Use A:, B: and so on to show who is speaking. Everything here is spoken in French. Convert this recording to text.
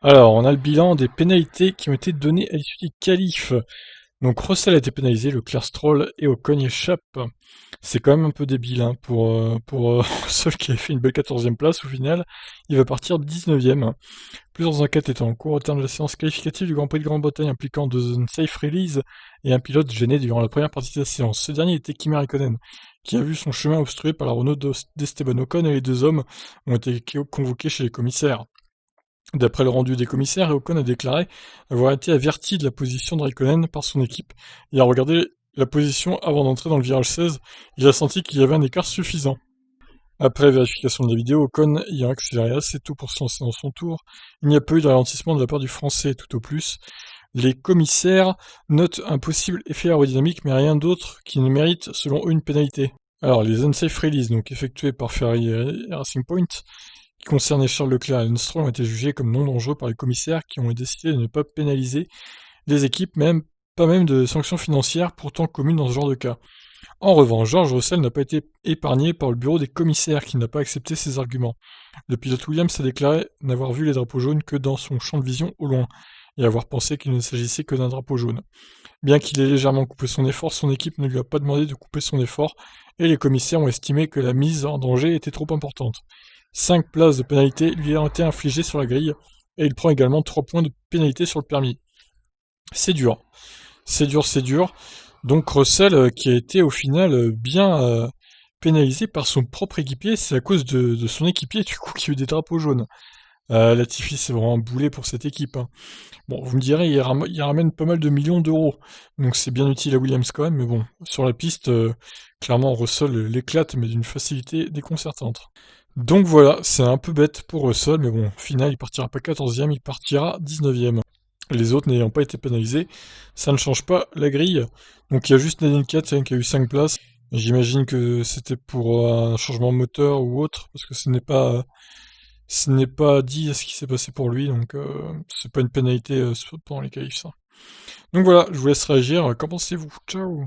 A: Alors, on a le bilan des pénalités qui ont été données à l'issue des qualifs. Donc Russell a été pénalisé, Leclerc, Stroll et Ocon échappent. C'est quand même un peu débile hein, pour Russell qui a fait une belle 14e place au final. Il va partir 19e. Plusieurs enquêtes étaient en cours au terme de la séance qualificative du Grand Prix de Grande-Bretagne impliquant deux unsafe release et un pilote gêné durant la première partie de la séance. Ce dernier était Kimi Raikkonen, qui a vu son chemin obstrué par la Renault d'Esteban Ocon et les deux hommes ont été convoqués chez les commissaires. D'après le rendu des commissaires, Ocon a déclaré avoir été averti de la position de Raikkonen par son équipe et a regardé la position avant d'entrer dans le virage 16. Il a senti qu'il y avait un écart suffisant. Après vérification de la vidéo, Ocon ayant accéléré assez tôt pour se lancer dans son tour, il n'y a pas eu de ralentissement de la part du Français tout au plus. Les commissaires notent un possible effet aérodynamique mais rien d'autre qui ne mérite selon eux une pénalité. Alors les unsafe releases donc effectués par Ferrari et Racing Point qui concernaient Charles Leclerc et Lance Stroll ont été jugés comme non dangereux par les commissaires qui ont décidé de ne pas pénaliser les équipes, pas même de sanctions financières pourtant communes dans ce genre de cas. En revanche, George Russell n'a pas été épargné par le bureau des commissaires qui n'a pas accepté ses arguments. Le pilote Williams a déclaré n'avoir vu les drapeaux jaunes que dans son champ de vision au loin, et avoir pensé qu'il ne s'agissait que d'un drapeau jaune. Bien qu'il ait légèrement coupé son effort, son équipe ne lui a pas demandé de couper son effort, et les commissaires ont estimé que la mise en danger était trop importante. 5 places de pénalité lui ont été infligées sur la grille, et il prend également 3 points de pénalité sur le permis. C'est dur. C'est dur, c'est dur. Donc Russell, qui a été au final bien pénalisé par son propre équipier, c'est à cause de son équipier du coup qui a eu des drapeaux jaunes. Latifi c'est vraiment un boulet pour cette équipe, hein. Bon, vous me direz, il ramène pas mal de millions d'euros, donc c'est bien utile à Williams quand même, mais bon, sur la piste, clairement Russell l'éclate, mais d'une facilité déconcertante. Donc voilà, c'est un peu bête pour Russell, mais bon, au final il partira pas 14e, il partira 19e. Les autres n'ayant pas été pénalisés, ça ne change pas la grille. Donc il y a juste Nadine Kat qui a eu 5 places. J'imagine que c'était pour un changement de moteur ou autre, parce que ce n'est pas dit ce qui s'est passé pour lui, donc c'est pas une pénalité pendant les qualifs ça. Donc voilà, je vous laisse réagir. Qu'en pensez-vous? Ciao!